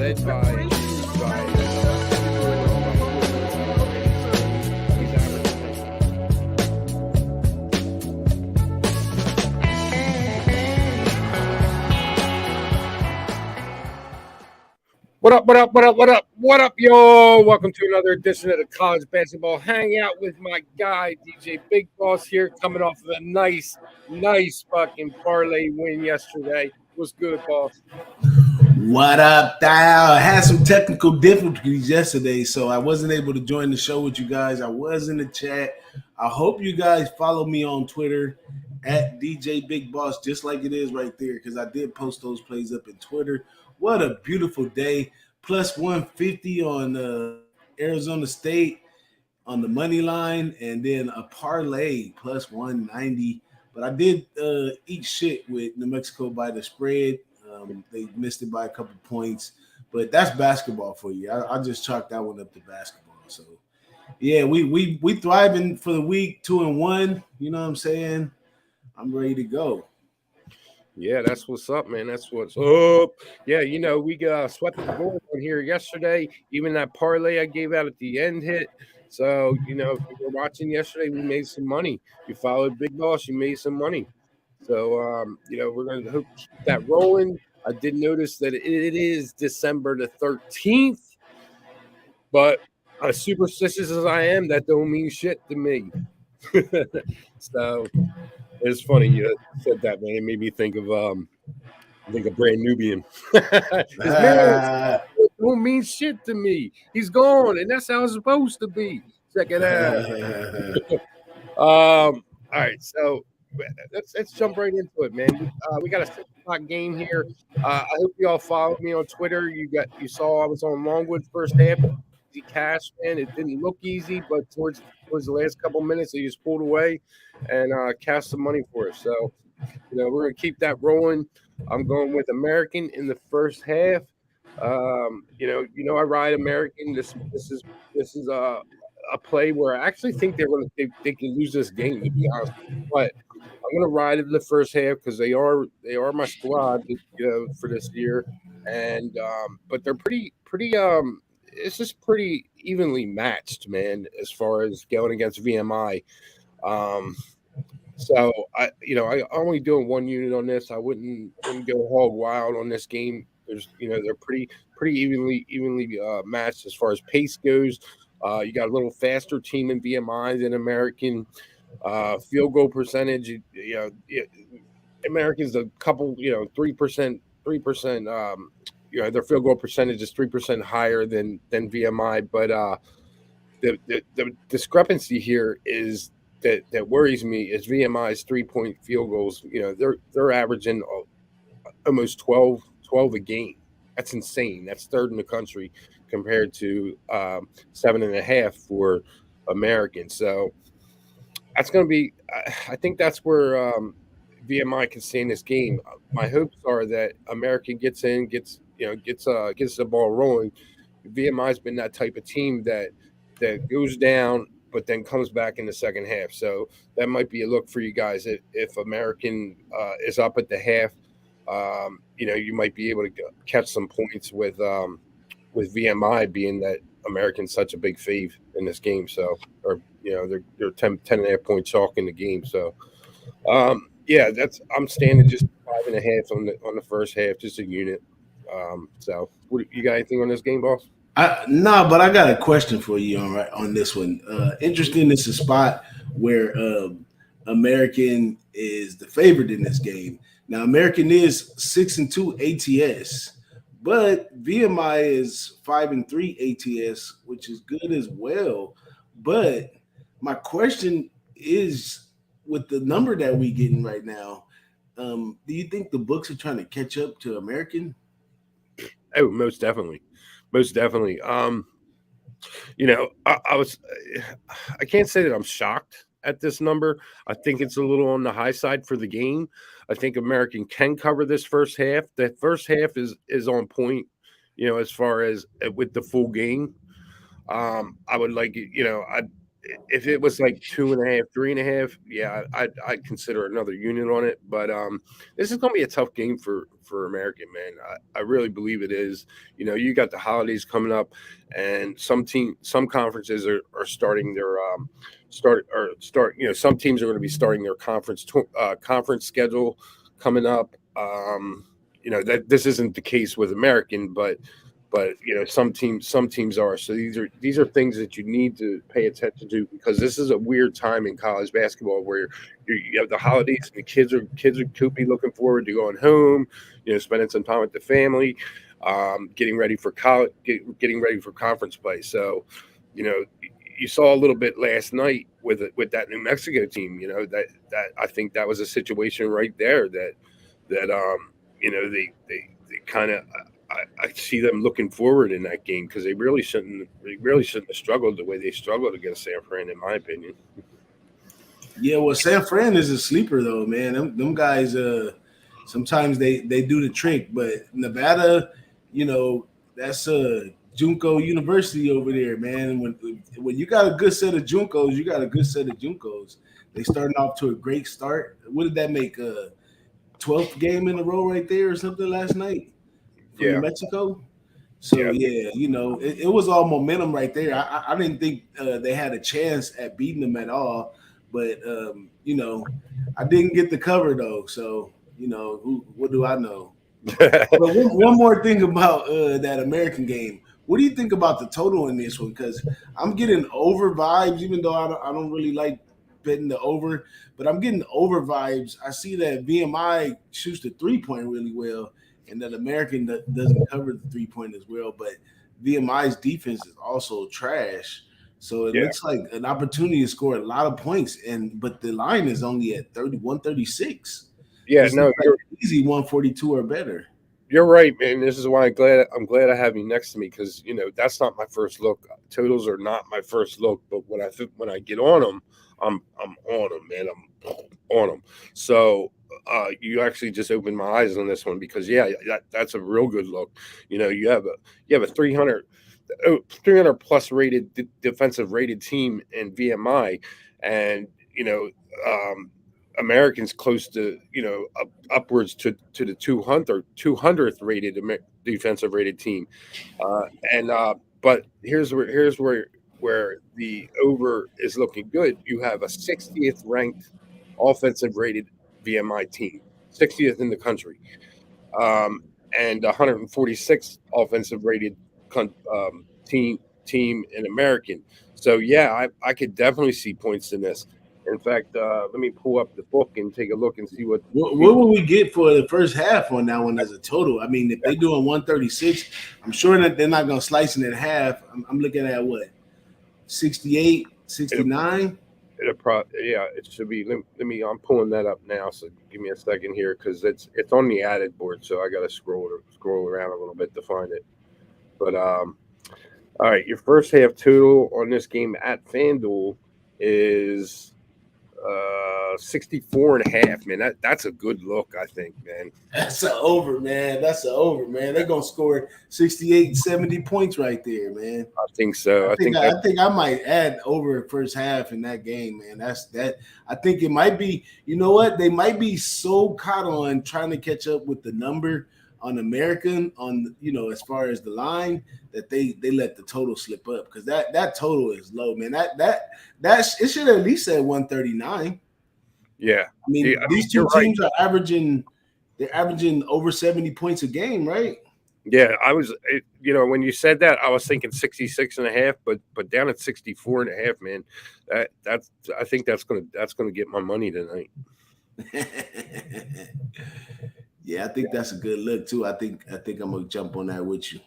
led by What up, what up, what up, what up, what up, yo? Welcome to another edition of the College Basketball Hangout with my guy, DJ Big Boss here, coming off of a nice fucking parlay win yesterday. What's good, boss? What up, Dial? I had some technical difficulties yesterday, so I wasn't able to join the show with you guys. I was in the chat. I hope you guys follow me on Twitter at DJ Big Boss, just like it is right there, because I did post those plays up in Twitter. What a beautiful day. Plus 150 on Arizona State on the money line, and then a parlay plus 190. But I did eat shit with New Mexico by the spread. They missed it by a couple points, but that's basketball for you. I just chalked that one up to basketball. So, yeah, we thriving for the week, 2-1. You know what I'm saying? I'm ready to go. Yeah, that's what's up, man. That's what's up. Yeah, you know, we swept the board on here yesterday. Even that parlay I gave out at the end hit. So, you know, if you were watching yesterday, we made some money. You followed Big Boss, you made some money. So, you know, we're going to keep that rolling. I did notice that it is December the 13th, but as superstitious as I am, that don't mean shit to me. So it's funny you said that, man. It made me think of Brand Nubian. His man don't mean shit to me. He's gone, and that's how it's supposed to be. Check it out. All right, so let's jump right into it, man. We got a 6 o'clock game here. I hope you all followed me on Twitter. You saw I was on Longwood first half. Easy cash, man. It didn't look easy, but towards the last couple minutes, they just pulled away and cashed some money for us. So, you know, we're gonna keep that rolling. I'm going with American in the first half. You know, I ride American. This is a play where I actually think they can lose this game, to be honest. But I'm gonna ride it in the first half because they are my squad, you know, for this year. And but they're pretty it's just pretty evenly matched, man, as far as going against VMI. So I only doing one unit on this. I wouldn't go hog wild on this game. They're pretty evenly matched as far as pace goes. You got a little faster team in VMI than American. Field goal percentage, Americans a couple, 3%. Their field goal percentage is 3% higher than VMI, but the discrepancy here is that worries me is VMI's 3-point field goals. You know, they're averaging almost 12 a game. That's insane. That's third in the country compared to 7.5 for Americans. So that's going to be. I think that's where VMI can stay in this game. My hopes are that American gets the ball rolling. VMI's been that type of team that goes down but then comes back in the second half. So that might be a look for you guys. If American is up at the half, you might be able to catch some points with VMI, being that American's such a big fave in this game. So, or they're 10.5 point chalk in the game. So, I'm standing just 5.5 on the first half, just a unit. So, you got anything on this game, boss? No, but I got a question for you on this one. Interesting, it's a spot where American is the favorite in this game. Now, American is 6-2 ATS, but VMI is 5-3 ATS, which is good as well. But my question is, with the number that we getting right now, do you think the books are trying to catch up to American? Oh, most definitely. Most definitely. I can't say that I'm shocked at this number. I think it's a little on the high side for the game. I think American can cover this first half. The first half is on point, as far as with the full game. I would like, if it was like 2.5, 3.5, yeah, I'd consider another unit on it. But this is going to be a tough game for American, man. I really believe it is. You know, you got the holidays coming up, and some conferences are starting their start. You know, some teams are going to be starting their conference schedule coming up. You know that this isn't the case with American, but you know some teams are. So these are things that you need to pay attention to, because this is a weird time in college basketball where you have the holidays and the kids are could be looking forward to going home, you know, spending some time with the family, getting ready for college, getting ready for conference play. So you know, you saw a little bit last night with that New Mexico team. You know, that I think that was a situation right there that you know they kind of, I see them looking forward in that game, because they really shouldn't have struggled the way they struggled against San Fran, in my opinion. Yeah, well, San Fran is a sleeper though, man. Them guys, sometimes they do the trick, but Nevada, you know, that's Junco University over there, man. When you got a good set of Juncos, you got a good set of Juncos. They starting off to a great start. What did that make? 12th game in a row right there or something last night for New Yeah, Mexico. So yeah, yeah, you know, it was all momentum right there. I didn't think they had a chance at beating them at all, but you know, I didn't get the cover though. So you know, what do I know? But one more thing about that American game. What do you think about the total in this one? Because I'm getting over vibes, even though I don't really like betting the over, but I'm getting over vibes. I see that VMI shoots the 3-point really well, and that American doesn't cover the 3-point as well. But VMI's defense is also trash. So it yeah, looks like an opportunity to score a lot of points, but the line is only at 31-36. yeah. This No, looks like easy 142 or better. you're right, man. This is why I'm glad I have you next to me, because you know that's not my first look. Totals are not my first look, but when I get on them, I'm on them, man. I'm on them. So you actually just opened my eyes on this one, because yeah, that's a real good look. You know, you have a 300 plus rated defensive rated team in VMI, and you know. Americans close to, you know, upwards to the 200th rated defensive rated team, uh, and but here's where the over is looking good. You have a 60th ranked offensive rated VMI team, 60th in the country, um, and 146th offensive rated team in American. So yeah, I could definitely see points in this. In fact, let me pull up the book and take a look and see what. What will we get for the first half on that one as a total? I mean, if they're doing 136, I'm sure that they're not going to slice it in half. I'm looking at what, 68, It'll, 69? yeah, it should be. Let me. I'm pulling that up now. So give me a second here, because it's on the added board. So I got to scroll around a little bit to find it. But all right, your first half total on this game at FanDuel is 64 and a half, man. That's a good look, I think, man. That's an over, man. That's an over, man. They're going to score 68, 70 points right there, man. I think so. I think I might add over first half in that game, man. That's that. I think it might be. You know what? They might be so caught on trying to catch up with the number on American on, you know, as far as the line, that they let the total slip up, because that total is low, man. That's it should at least say 139. Yeah. I mean, Yeah, these two teams are averaging over 70 points a game, right? Yeah, you know, when you said that, I was thinking 66 and a half, but down at 64 and a half, man. That's I think that's gonna get my money tonight. Yeah, I think that's a good look too. I think I'm gonna jump on that with you.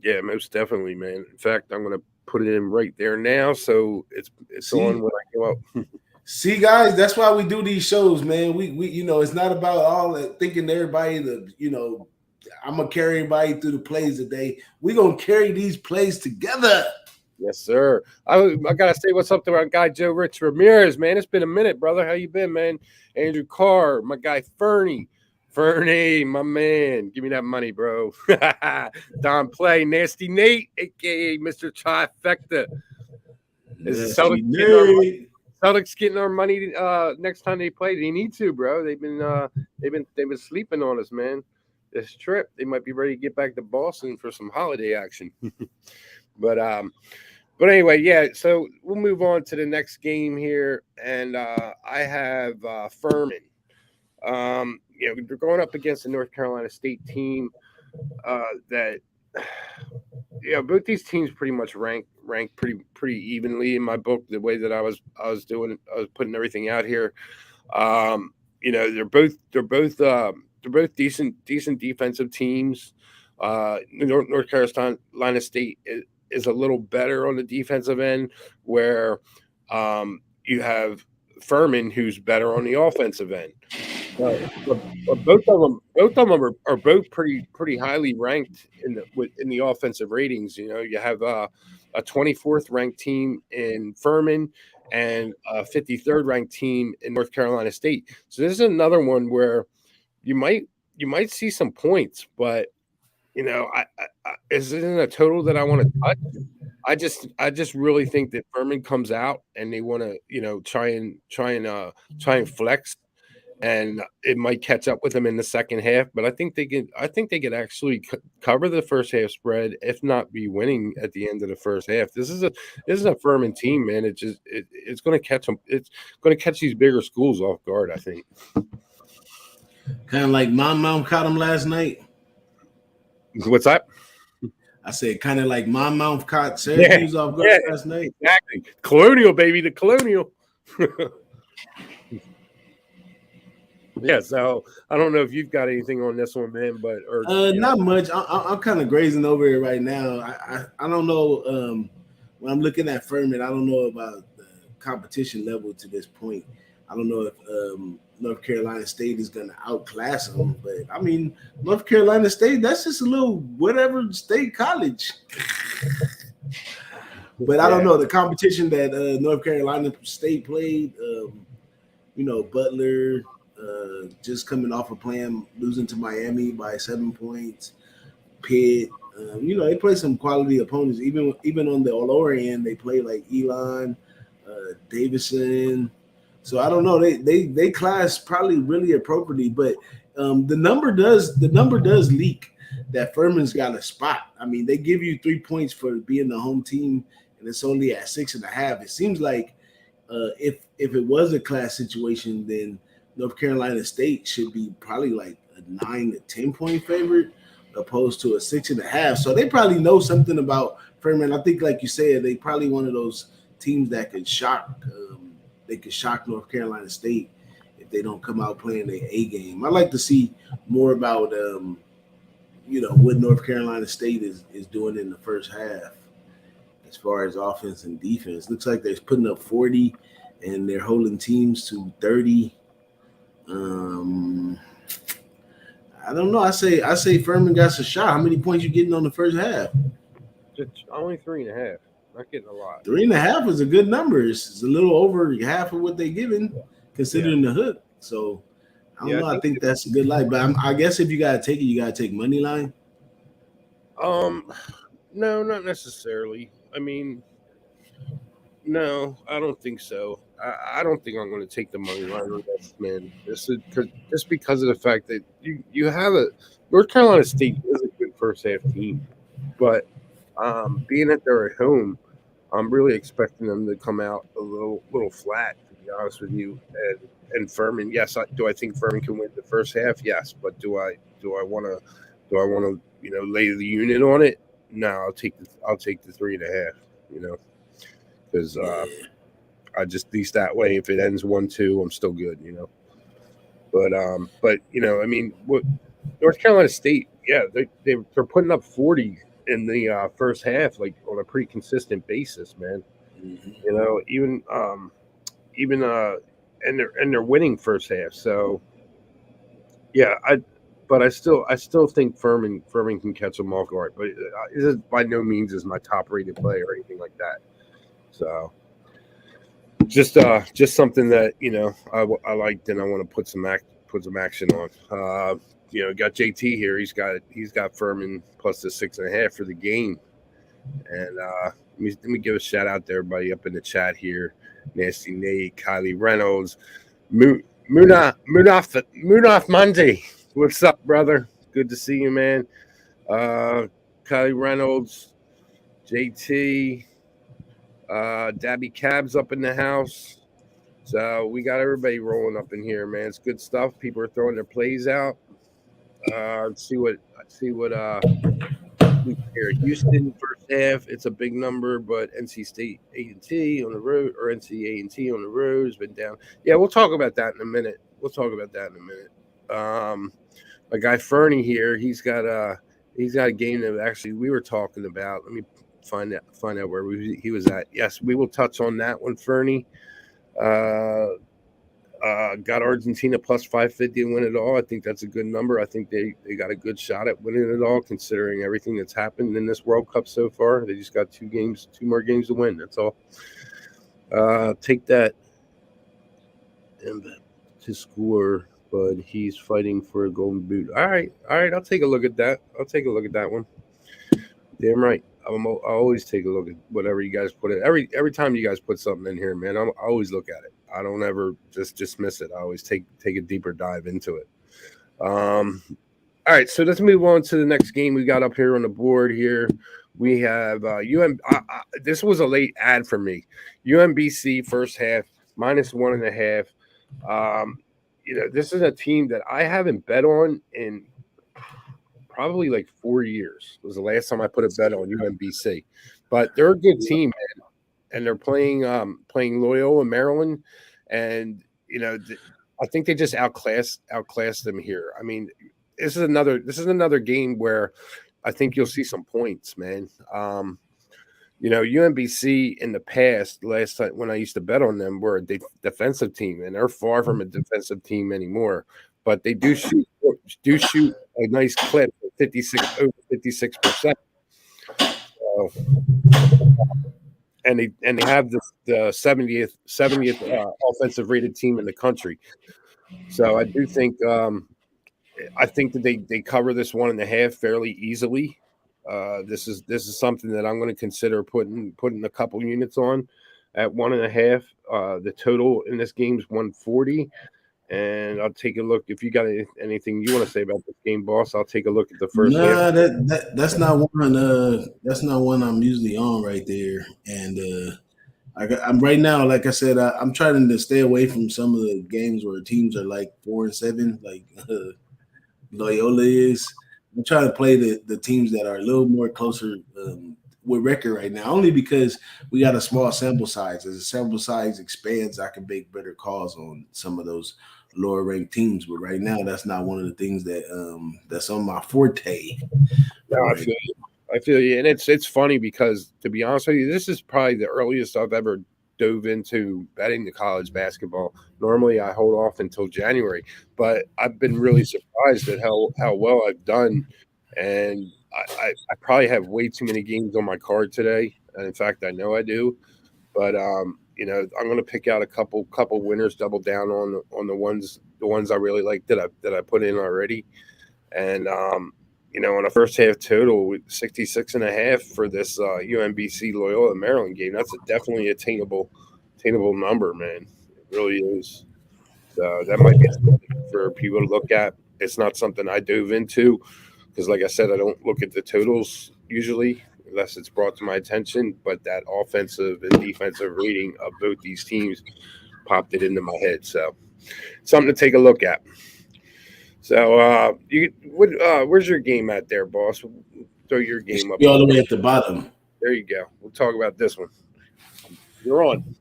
Yeah, most definitely, man. In fact, I'm gonna put it in right there now, so it's See, on when I go up. see, guys, that's why we do these shows, man. We you know, it's not about all that thinking everybody I'm gonna carry everybody through the plays today. We're gonna carry these plays together. Yes, sir. I gotta say what's up to our guy Joe Rich Ramirez, man. It's been a minute, brother. How you been, man? Andrew Carr, my guy Fernie, my man. Give me that money, bro. Don Play, Nasty Nate, aka Mr. Trifecta. Is the Yes, Celtics you getting our money? nerd. Celtics getting our money next time they play. They need to, bro. They've been sleeping on us, man. This trip, they might be ready to get back to Boston for some holiday action. but anyway, yeah. So we'll move on to the next game here, and I have Furman. They're going up against the North Carolina State team. That both these teams pretty much rank pretty evenly in my book. The way that I was putting everything out here. They're both decent defensive teams. North Carolina State is a little better on the defensive end, where you have Furman, who's better on the offensive end. But both of them are both pretty highly ranked in the offensive ratings. You have a 24th ranked team in Furman and a 53rd ranked team in North Carolina State. So this is another one where you might see some points, but this isn't a total that I want to touch. I just really think that Furman comes out and they want to try and flex, and it might catch up with them in the second half. But I think they could actually cover the first half spread, if not be winning at the end of the first half. This is a Furman team, man. It's going to catch them. It's going to catch these bigger schools off guard, I think. Kind of like Mom caught him last night. What's that? I said kind of like Mom caught Syracuse off guard last night. Exactly. Colonial, baby, the Colonial. Yeah, so I don't know if you've got anything on this one, man, but not much. I'm kind of grazing over it right now. I don't know. When I'm looking at Furman, I don't know about the competition level to this point. I don't know if North Carolina State is going to outclass them, but I mean, North Carolina State, that's just a little whatever state college. But I don't know the competition that North Carolina State played. Butler. Just coming off of losing to Miami by 7 points. Pitt, they play some quality opponents. Even on the lower end, they play like Elon, Davison. So I don't know. They class probably really appropriately, but the number does leak that Furman's got a spot. I mean, they give you 3 points for being the home team, and it's only at 6.5. It seems like if it was a class situation, then North Carolina State should be probably like a 9 to 10 point favorite, opposed to a 6.5. So they probably know something about Furman. I think, like you said, they probably one of those teams that could shock. They could shock North Carolina State if they don't come out playing their A game. I like to see more about what North Carolina State is doing in the first half as far as offense and defense. Looks like they're putting up 40 and they're holding teams to 30. I don't know. I say Furman got a shot. How many points you getting on the first half? Just only 3.5. Not getting a lot. 3.5 is a good number. It's a little over half of what they're giving, considering the hook. So I don't know. I think that's a good line. But I guess if you gotta take it, you gotta take money line. No, not necessarily. I mean, no, I don't think so. I don't think I'm going to take the money line on this, man. Just because of the fact that you have North Carolina State is a good first half team, but being that they're at home, I'm really expecting them to come out a little flat, to be honest with you. And Furman, yes, do I think Furman can win the first half? Yes, but do I want to lay the unit on it? No, I'll take the 3.5. Because I just, at least that way, if it ends 1-2, I'm still good. But I mean, what North Carolina State, yeah, they're putting up 40 in the first half, like on a pretty consistent basis, man. Mm-hmm. And they're winning first half. So yeah, I still think Furman can catch them off guard, but it by no means is my top rated play or anything like that. So just something that I liked and I want to put some action on. Got JT here. He's got Furman plus the 6.5 for the game, and Let me give a shout out to everybody up in the chat here. Nasty Nate, Kylie Reynolds, Munaf Monday. What's up, brother? Good to see you, man. Kylie Reynolds, JT, Dabby Cabs up in the house. So we got everybody rolling up in here, man. It's good stuff. People are throwing their plays out. Let's see what here. Houston first half, it's a big number, but NC State A&T on the road or NC A&T on the road has been down. Yeah, we'll talk about that in a minute. My guy Fernie here, he's got a game that actually we were talking about. Let me find out where he was at. Yes, we will touch on that one, Fernie. Got Argentina plus 550 to win it all. I think that's a good number. I think they got a good shot at winning it all, considering everything that's happened in this World Cup so far. They just got two more games to win. That's all. Take that and to score, but he's fighting for a golden boot. All right. I'll take a look at that. One. Damn right. I always take a look at whatever you guys put it. Every time you guys put something in here, man, I always look at it. I don't ever just dismiss it. I always take a deeper dive into it. All right, so let's move on to the next game we got up here on the board here. We have this was a late ad for me. UMBC first half -1.5. This is a team that I haven't bet on in probably like 4 years. Was the last time I put a bet on UMBC, but they're a good team, man. And they're playing Loyola, Maryland, and I think they just outclassed them here. I mean, this is another game where I think you'll see some points, man. UMBC in the past, last time when I used to bet on them, were a defensive team, and they're far from a defensive team anymore. But they do shoot a nice clip, 56%. So, and they have the 70th offensive rated team in the country. So I do think I think that they cover this 1.5 fairly easily. This is something that I'm going to consider putting a couple units on at 1.5. The total in this game is 140. And I'll take a look. If you got anything you want to say about this game, boss, I'll take a look at the first. That's not one. That's not one I'm usually on right there. And I'm right now, like I said, I'm trying to stay away from some of the games where teams are like 4-7, like Loyola is. I'm trying to play the teams that are a little more closer with record right now, only because we got a small sample size. As the sample size expands, I can make better calls on some of those lower ranked teams. But right now, that's not one of the things that's on my forte. No, I feel you, and it's funny because, to be honest with you, this is probably the earliest I've ever dove into betting the college basketball. Normally, I hold off until January, but I've been really surprised at how well I've done, and I probably have way too many games on my card today. And in fact, I know I do. But I'm going to pick out a couple winners, double down on the ones I really like that I put in already. And on a first half total, 66.5 for this UMBC Loyola Maryland game. That's definitely attainable number, man. It really is. So that might be something for people to look at. It's not something I dove into, because, like I said, I don't look at the totals usually unless it's brought to my attention. But that offensive and defensive rating of both these teams popped it into my head. So something to take a look at. So where's your game at there, boss? Throw your game up. All the way at the bottom. There you go. We'll talk about this one. You're on.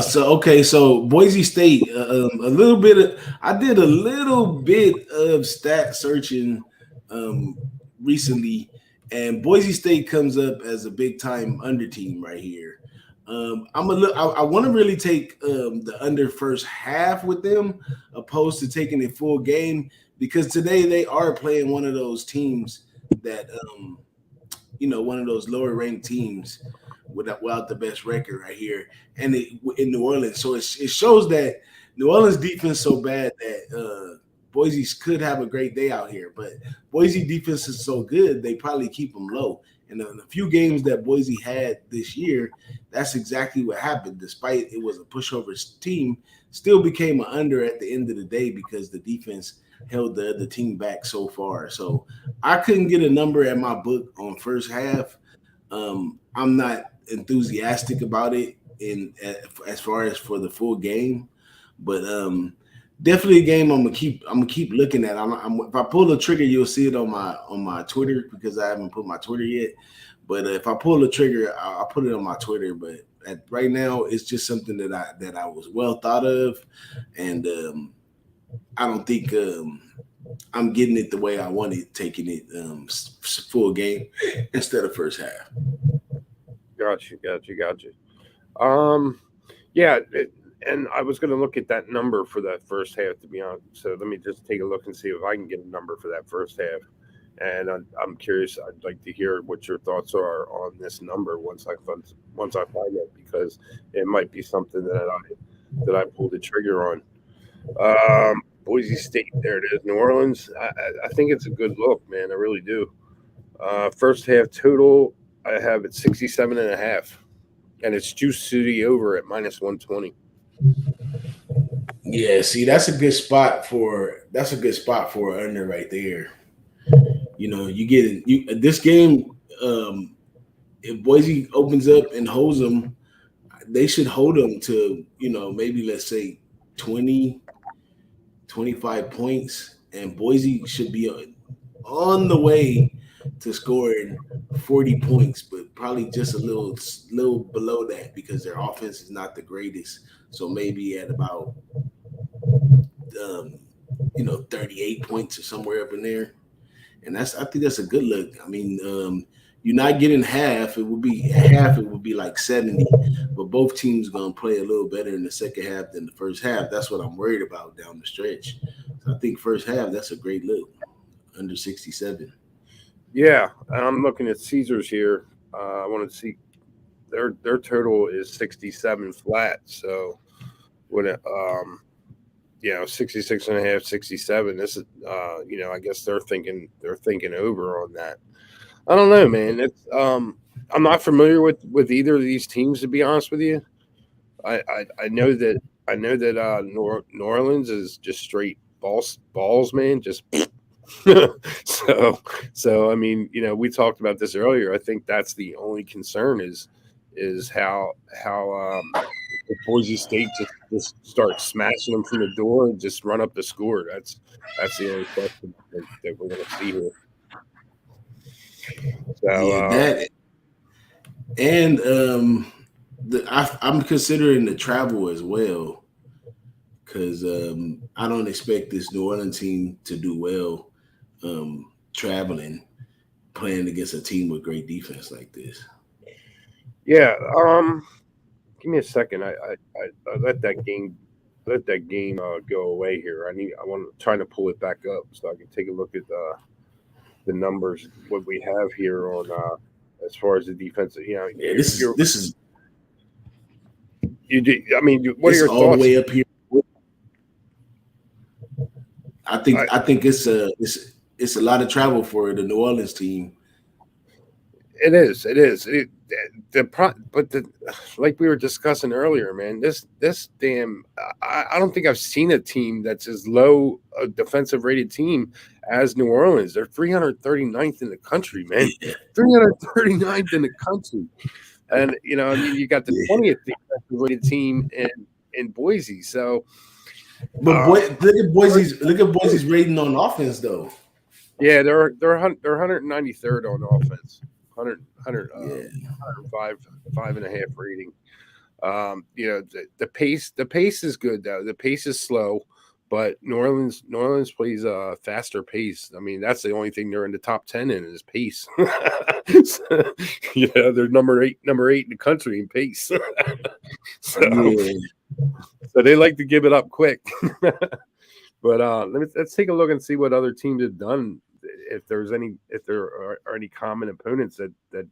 So Boise State, I did a little bit of stat searching recently, and Boise State comes up as a big time under team right here. I want to really take the under first half with them, opposed to taking a full game, because today they are playing one of those teams that one of those lower ranked teams without the best record right here, and in New Orleans. So it shows that New Orleans defense so bad that Boise could have a great day out here, but Boise defense is so good they probably keep them low. And in a few games that Boise had this year, that's exactly what happened. Despite it was a pushover team, still became an under at the end of the day because the defense held the other team back so far. So I couldn't get a number at my book on first half. I'm not enthusiastic about it in as far as for the full game, but definitely a game I'm gonna keep looking at. If I pull the trigger, you'll see it on my Twitter because I haven't put my Twitter yet. But if I pull the trigger, I'll put it on my Twitter. But right now, it's just something that I was well thought of, and I don't think I'm getting it the way I wanted, taking it full game instead of first half. Got you. Yeah, and I was going to look at that number for that first half, to be honest. So let me just take a look and see if I can get a number for that first half. And I'm curious. I'd like to hear what your thoughts are on this number once I find it, because it might be something that I pulled the trigger on. Boise State, there it is. New Orleans. I think it's a good look, man. I really do. First half total, I have it 67.5, and it's juice to the over at -120. Yeah, see, that's a good spot for under right there. You know, you get this game. If Boise opens up and holds them, they should hold them to, maybe let's say 20, 25 points, and Boise should be on the way to scoring 40 points, but probably just a little below that because their offense is not the greatest. So maybe at about 38 points or somewhere up in there. And I think that's a good look. I mean, you're not getting half. It would be like 70, but both teams gonna play a little better in the second half than the first half. That's what I'm worried about down the stretch. So I think first half, that's a great look, under 67. Yeah, I'm looking at Caesars here. I want to see their total is 67 flat. So when 66.5, 67. This is I guess they're thinking over on that. I don't know, man. It's I'm not familiar with either of these teams, to be honest with you. I know that New Orleans is just straight balls, man. Just so I mean, we talked about this earlier. I think that's the only concern is how if Boise State just start smashing them from the door and just run up the score. That's the only question that we're going to see here. So Yeah, that and I'm considering the travel as well because I don't expect this New Orleans team to do well traveling, playing against a team with great defense like this. yeah, give me a second. I let that game go away here. I want trying to pull it back up so I can take a look at the numbers what we have here on as far as the defense. Yeah, this is you do. I mean, what are your all thoughts? the way up here. I think it's a lot of travel for the New Orleans team. It is. Like we were discussing earlier, man. This damn. I don't think I've seen a team that's as low a defensive rated team as New Orleans. They're 339th in the country, man. 339th in the country, and you got the 20th defensive rated team in Boise. So, but look at Boise's rating on offense, though. Yeah, they're 193rd on offense. 5.5 rating. The pace is good though. The pace is slow, but New Orleans plays a faster pace. I mean, that's the only thing they're in the top 10 in is pace. So, they're number eight in the country in pace. So they like to give it up quick. But let's take a look and see what other teams have done. If there are any common opponents that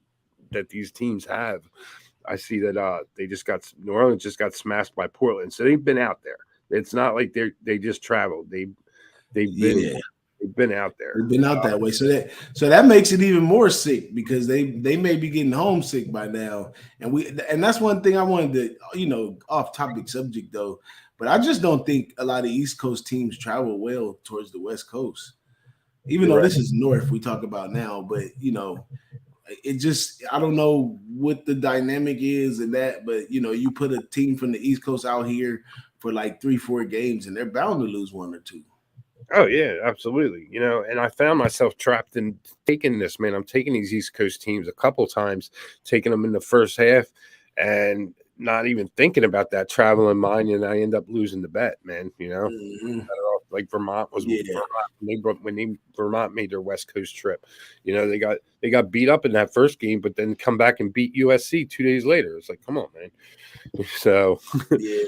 these teams have. I see that New Orleans just got smashed by Portland, so they've been out there. It's not like they just traveled. They've been They've been out there. They've been out that way. So that makes it even more sick because they may be getting homesick by now. And that's one thing I wanted to, off topic subject though, but I just don't think a lot of East Coast teams travel well towards the West Coast. Even You're though right. this is North we talk about now, but it just I don't know what the dynamic is in that, but you put a team from the East Coast out here for like 3-4 games and they're bound to lose one or two. Oh yeah, absolutely. And I found myself trapped in taking this, man. I'm taking these East Coast teams a couple times, taking them in the first half, and not even thinking about that travel in mind, and I end up losing the bet, man. Mm-hmm. Like Vermont was Yeah. Vermont made their West Coast trip. They got beat up in that first game, but then come back and beat USC 2 days later. It's like, come on, man. So Yeah,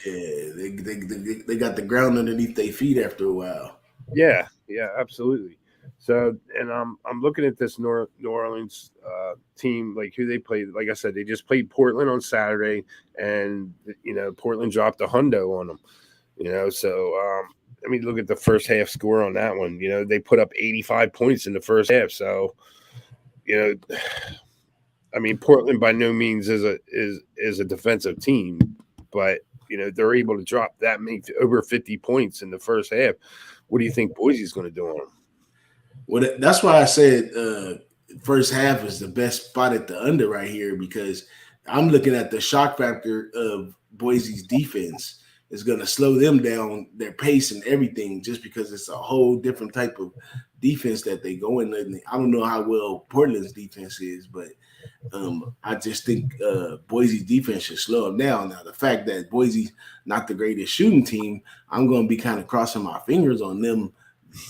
they got the ground underneath their feet after a while. yeah, absolutely. So, and I'm looking at this New Orleans team, like who they played. Like I said, they just played Portland on Saturday, and Portland dropped a hundo on them. So I mean, look at the first half score on that one. They put up 85 points in the first half. So, you know, I mean, Portland by no means is a defensive team, but they're able to drop that many over 50 points in the first half. What do you think Boise's going to do on them? Well, that's why I said first half is the best spot at the under right here because I'm looking at the shock factor of Boise's defense. Is going to slow them down, their pace and everything, just because it's a whole different type of defense that they go in. I don't know how well Portland's defense is, but I just think Boise's defense should slow them down. Now, the fact that Boise's not the greatest shooting team, I'm going to be kind of crossing my fingers on them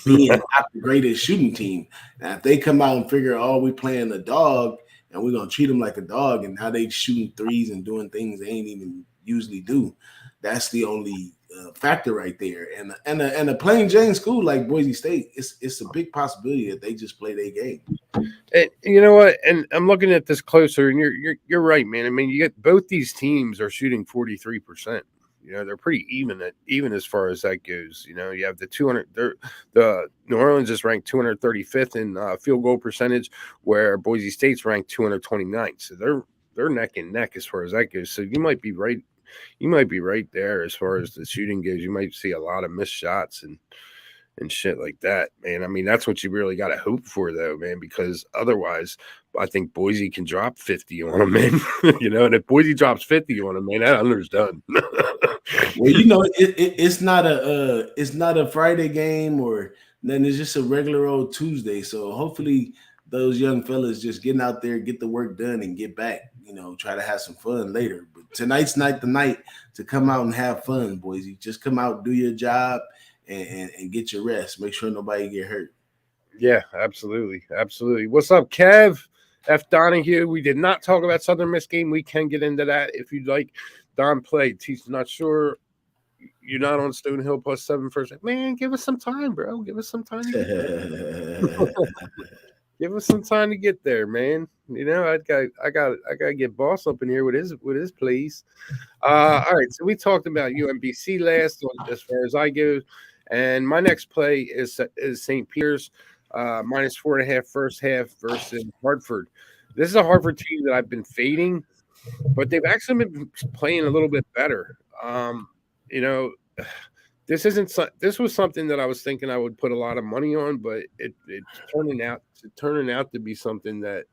being not the greatest shooting team. Now, if they come out and figure, we playing a dog and we're going to treat them like a dog, and now they shooting threes and doing things they ain't even usually do. That's the only factor right there. And a plain Jane school like Boise State, it's a big possibility that they just play their game. And you know what? And I'm looking at this closer, and you're right, man. I mean, you get both these teams are shooting 43%. They're pretty even as far as that goes. You have the 200. The New Orleans is ranked 235th in field goal percentage, where Boise State's ranked 229th. So they're neck and neck as far as that goes. So you might be right. You might be right there as far as the shooting goes. You might see a lot of missed shots and shit like that, man. I mean, that's what you really got to hope for, though, man, because otherwise, I think Boise can drop 50 on them, man. And if Boise drops 50 on them, man, that under's done. Well, it's not a Friday game or then it's just a regular old Tuesday. So hopefully those young fellas just getting out there, get the work done, and get back. Try to have some fun later. But tonight's not the night to come out and have fun, Boise. Just come out, do your job, and get your rest. Make sure nobody get hurt. Yeah, absolutely. What's up, Kev? F. Donahue. We did not talk about Southern Miss game. We can get into that if you'd like. Don played. Teach not sure. You're not on Stonehill +7 first. Man, give us some time, bro. Give us some time to get there. Give us some time to get there, man. I gotta get Boss up in here with his plays. All right, so we talked about UMBC last as far as I go, and my next play is St. Peter's -4.5 first half versus Hartford. This is a Hartford team that I've been fading, but they've actually been playing a little bit better. This was something that I was thinking I would put a lot of money on, but it's turning out to be something that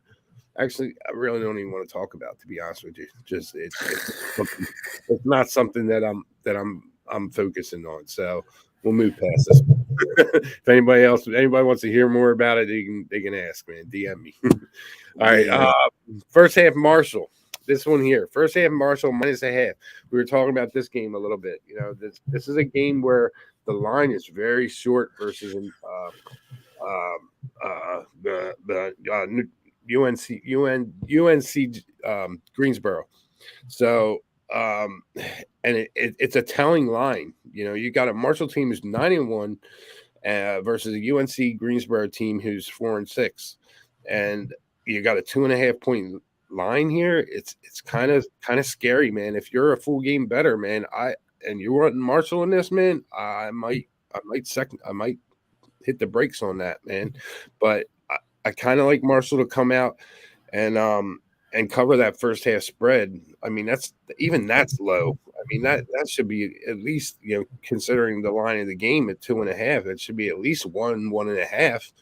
actually I really don't even want to talk about, to be honest with you. Just it's not something that I'm focusing on. So we'll move past this. If anybody wants to hear more about it, they can ask, man. DM me. All right. First half Marshall. This one here, first half Marshall -0.5. We were talking about this game a little bit. This is a game where the line is very short versus the UNC Greensboro. So and it's a telling line. You got a Marshall team who's 9-1 versus a UNC Greensboro team who's 4-6, and you got a 2.5 point line here. It's kind of scary, man. If you're a full game better, man, and you're wanting Marshall in this, man, I might hit the brakes on that, man. But I kind of like Marshall to come out and cover that first half spread. I mean, that's low. I mean, that should be at least, considering the line of the game at 2.5, it should be at least 1.5.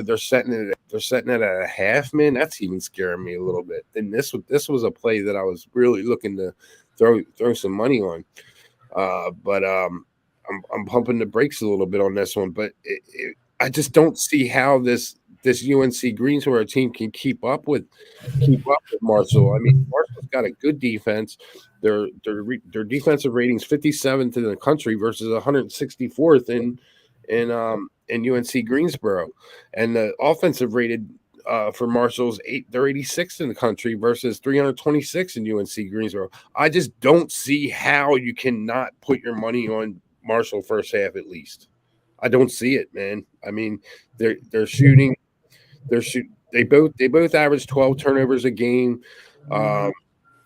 They're setting it at a half, man. That's even scaring me a little bit. And this was a play that I was really looking to throw some money on. But I'm pumping the brakes a little bit on this one. But I just don't see how this UNC Greensboro team can keep up with Marshall. I mean, Marshall's got a good defense. Their defensive ratings 57th in the country versus 164th in UNC Greensboro, and the offensive rated for Marshall's they're 86th in the country versus 326 in UNC Greensboro. I just don't see how you cannot put your money on Marshall first half at least. I don't see it, man. I mean, they're shooting. They both average 12 turnovers a game. Um,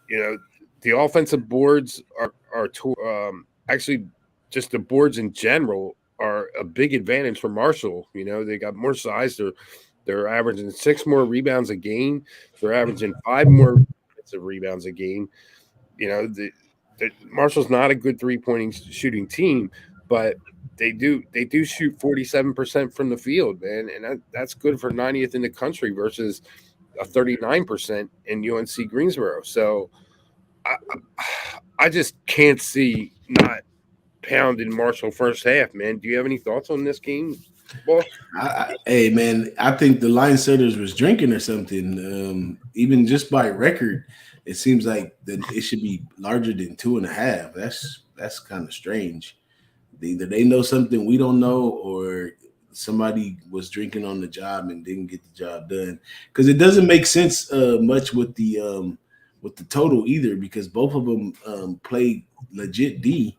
you know, the offensive boards actually just the boards in general are a big advantage for Marshall. They got more size. They're averaging 6 more rebounds a game. They're averaging 5 more offensive rebounds a game. The Marshall's not a good 3-point shooting team, but they do shoot 47% from the field, man, and that's good for 90th in the country versus a 39% in UNC Greensboro. So I, I just can't see not pounding Marshall first half, man. Do you have any thoughts on this game, boss? Hey man, I think the line setters was drinking or something. Even just by record, it seems like that it should be larger than 2.5. That's kind of strange. Either they know something we don't know, or somebody was drinking on the job and didn't get the job done. Because it doesn't make sense much with the total either, because both of them play legit D,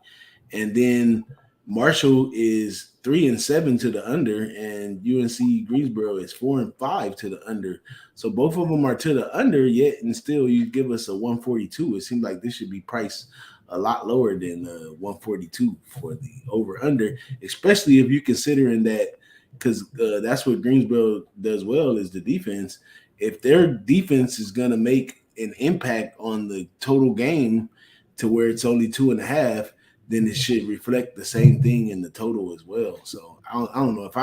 and then Marshall is 3-7 to the under, and UNC Greensboro is 4-5 to the under. So both of them are to the under, yet and still you give us a 142. It seems like this should be priced a lot lower than 142 for the over under, especially if you're considering that, because that's what Greensboro does well is the defense. If their defense is going to make an impact on the total game to where it's only 2.5, then it should reflect the same thing in the total as well. So I don't know if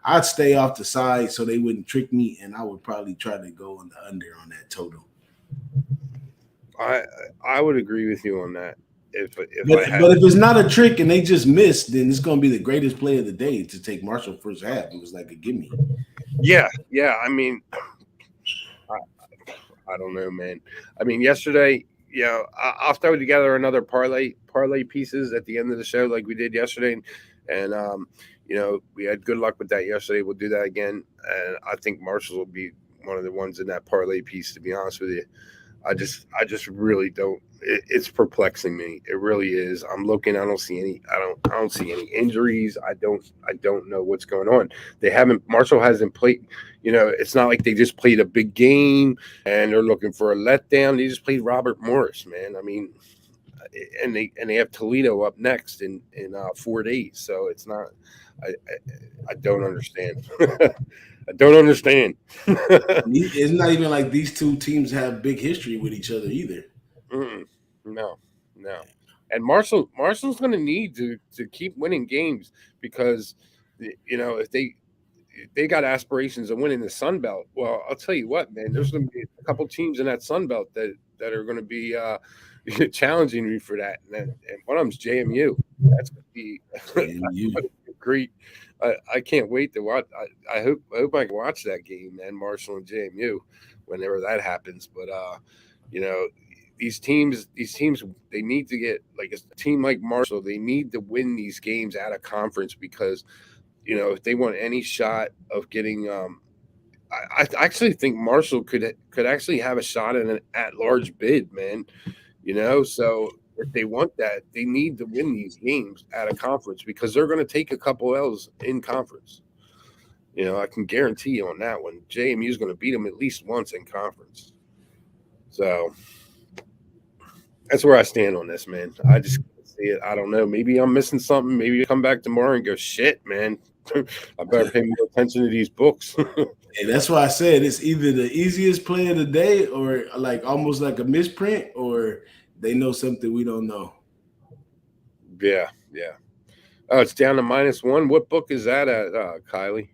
I'd stay off the side so they wouldn't trick me, and I would probably try to go on the under on that total. I would agree with you on that. If But I had, but if it's not a trick and they just missed, then it's going to be the greatest play of the day to take Marshall first half. It was like a gimme. yeah. I mean, I don't know, man. I mean, yesterday, I'll throw together another parlay pieces at the end of the show like we did yesterday, and we had good luck with that yesterday. We'll do that again, and I think Marshall will be one of the ones in that parlay piece. To be honest with you, I just really don't. It's perplexing me. It really is. I'm looking. I don't see any. I don't see any injuries. I don't know what's going on. They haven't. Marshall hasn't played. It's not like they just played a big game and they're looking for a letdown. They just played Robert Morris, man. I mean, and they have Toledo up next in 4 days. So it's not. I don't understand. I don't understand. It's not even like these two teams have big history with each other either. Mm-mm. No, no. And Marshall's going to need to keep winning games because if they got aspirations of winning the Sun Belt. Well, I'll tell you what, man. There's going to be a couple teams in that Sun Belt that are going to be challenging me for that, and one of them's JMU. That's going to be And you, great. I can't wait to watch. I hope I can watch that game, man. Marshall and JMU, whenever that happens. But you know, these teams, they need to get like a team like Marshall. They need to win these games out of conference because if they want any shot of getting. I actually think Marshall could actually have a shot in an at-large bid, man. So if they want that, they need to win these games out of conference because they're going to take a couple L's in conference. I can guarantee you on that one. JMU is going to beat them at least once in conference. So that's where I stand on this, man. I just can't see it. I don't know. Maybe I'm missing something. Maybe I come back tomorrow and go, shit, man. I better pay more attention to these books. And that's why I said it's either the easiest play of the day or like almost like a misprint, or they know something we don't know. Yeah, yeah. Oh, it's down to -1. What book is that at, Kylie?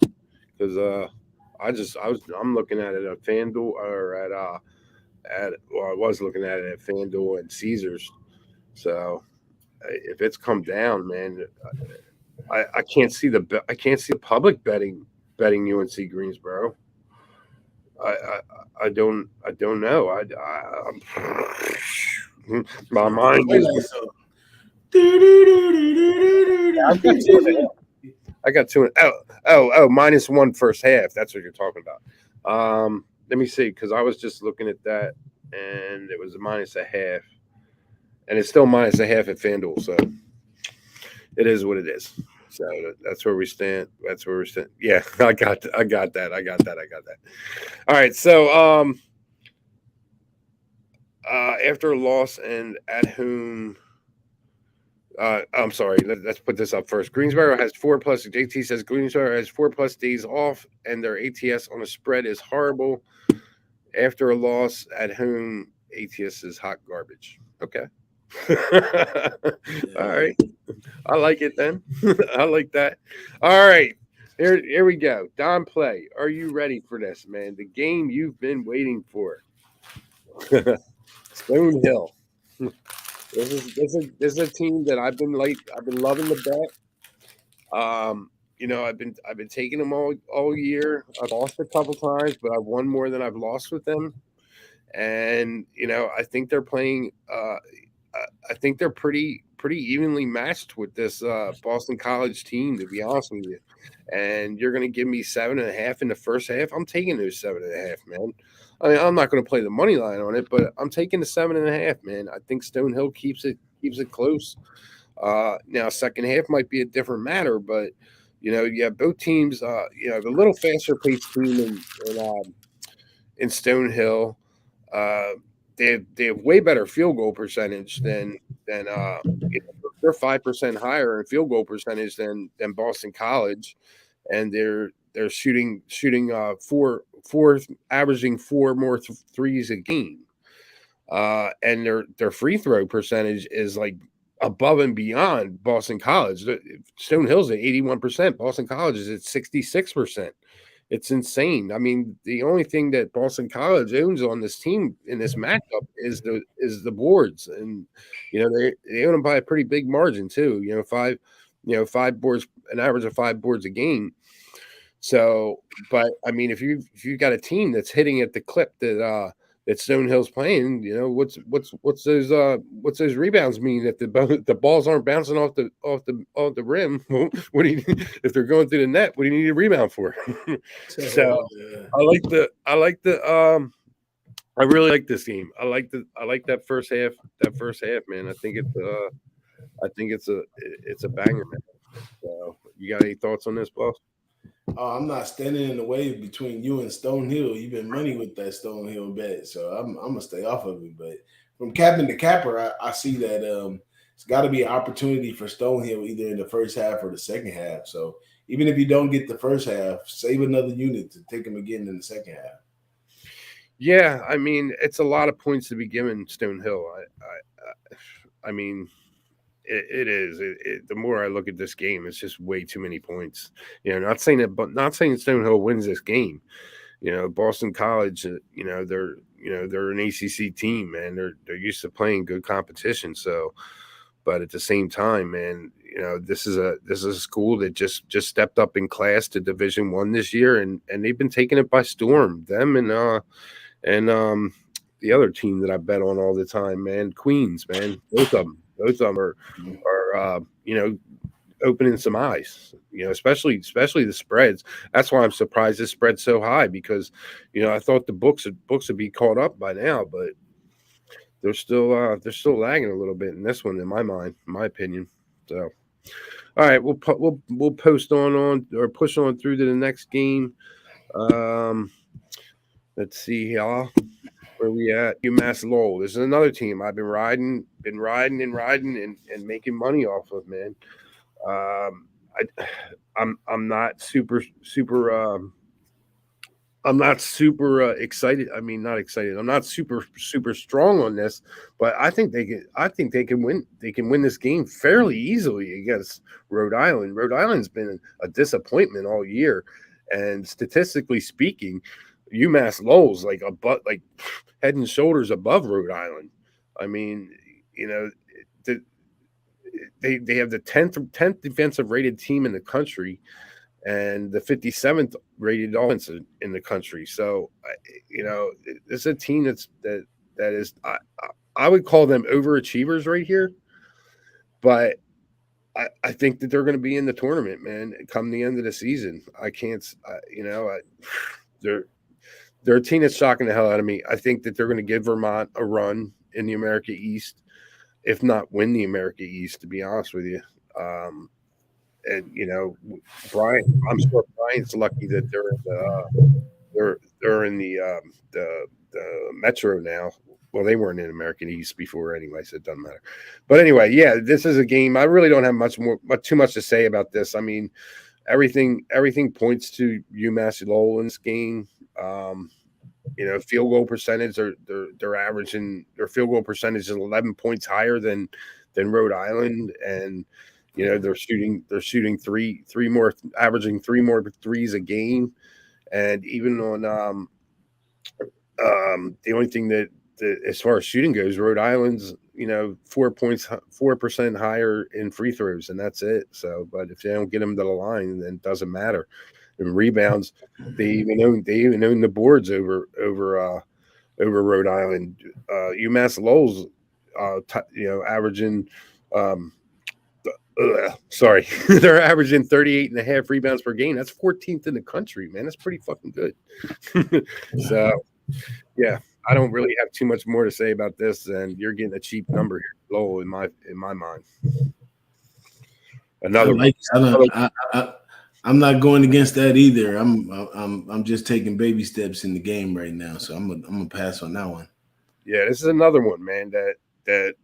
Because I'm looking at it at FanDuel or I was looking at it at FanDuel and Caesars. So if it's come down, man, I can't see I can't see the public betting UNC Greensboro. I I don't know. My mind is. I've got 2.5. I got two. Oh, -1 first half. That's what you're talking about. Let me see, because I was just looking at that, and it was a -0.5, and it's still -0.5 at FanDuel. So it is what it is. So that's where we stand. That's where we stand. Yeah, I got that. I got that. All right. So after a loss and at home. I'm sorry. Let's put this up first. Greensboro has 4+. JT says Greensboro has 4+ days off, and their ATS on a spread is horrible. After a loss at home, ATS is hot garbage. Okay. All right. I like it then. I like that. All right. Here we go. Don Play. Are you ready for this, man? The game you've been waiting for. Stonehill. This is a team that I've been loving the bet. I've been taking them all year. I've lost a couple times, but I've won more than I've lost with them. And I think they're playing. I think they're pretty evenly matched with this Boston College team, to be honest with you. And you're going to give me 7.5 in the first half. I'm taking those 7.5, man. I mean, I'm not going to play the money line on it, but I'm taking the 7.5, man. I think Stonehill keeps it close. Now, second half might be a different matter, but you have both teams. The little faster paced team in Stonehill. They have way better field goal percentage than they're 5% higher in field goal percentage than Boston College, and they're shooting four averaging 4 more threes a game, and their free throw percentage is like above and beyond Boston College. Stonehill's at 81%. Boston College is at 66%. It's insane. I mean, the only thing that Boston College owns on this team in this matchup is the boards, and they own them by a pretty big margin too. 5 boards, an average of 5 boards a game. So, but I mean, if you've got a team that's hitting at the clip that Stonehill's playing, what's those rebounds mean if the balls aren't bouncing off the rim? What do you if they're going through the net? What do you need a rebound for? So I really like this game. I like that first half. That first half, man. I think it's a banger, man. So you got any thoughts on this, boss? Oh, I'm not standing in the way between you and Stonehill. You've been money with that Stonehill bet, so I'm gonna stay off of it. But from captain to capper, I see that it's got to be an opportunity for Stonehill either in the first half or the second half. So even if you don't get the first half, save another unit to take them again in the second half. Yeah, I mean, it's a lot of points to be given Stonehill. I mean, it is. The more I look at this game, it's just way too many points. Not saying Stonehill wins this game. Boston College. They're an ACC team, man. They're used to playing good competition. So, but at the same time, man, this is a school that just stepped up in class to Division I this year, and they've been taking it by storm. Them and the other team that I bet on all the time, man, Queens, man, both of them are opening some eyes, especially the spreads. That's why I'm surprised this spread's so high, because I thought the books would be caught up by now, but they're still lagging a little bit in this one, in my mind, in my opinion. So, all right, we'll post on or push on through to the next game. Let's see here. Where we at? UMass Lowell. This is another team I've been riding and making money off of, man. I'm not I'm not super excited. I mean, not excited. I'm not super strong on this, but I think they can. I think they can win. They can win this game fairly easily against Rhode Island. Rhode Island's been a disappointment all year, and statistically speaking, UMass Lowell's like like head and shoulders above Rhode Island. I mean, you know, the, they have the tenth defensive rated team in the country and the 57th rated offense in the country. So, it's a team that is I would call them overachievers right here, but I think that they're going to be in the tournament, man. Come the end of the season, I can't, they're they're a team that's shocking the hell out of me. I think that they're going to give Vermont a run in the America East, if not win the America East. To be honest with you. And Brian, I'm sure Brian's lucky that they're in the Metro now. Well, they weren't in American East before anyway, so it doesn't matter. But anyway, yeah, this is a game. I really don't have too much to say about this. I mean, everything points to UMass Lowell in this game. Field goal percentage, they're averaging their field goal percentage is 11 points higher than Rhode Island, and they're shooting averaging three more threes a game, and even on the only thing that as far as shooting goes, Rhode Island's 4% higher in free throws, and that's it. So, but if they don't get them to the line, then it doesn't matter. And rebounds, they even own the boards over Rhode Island. UMass Lowell's averaging. Sorry, they're averaging 38 and a half rebounds per game. That's 14th in the country, man. That's pretty fucking good. So, yeah, I don't really have too much more to say about this, and you're getting a cheap number here, Lowell, in my mind. Another I'm not going against that either. I'm just taking baby steps in the game right now, so I'm gonna pass on that one. Yeah, this is another one, man. That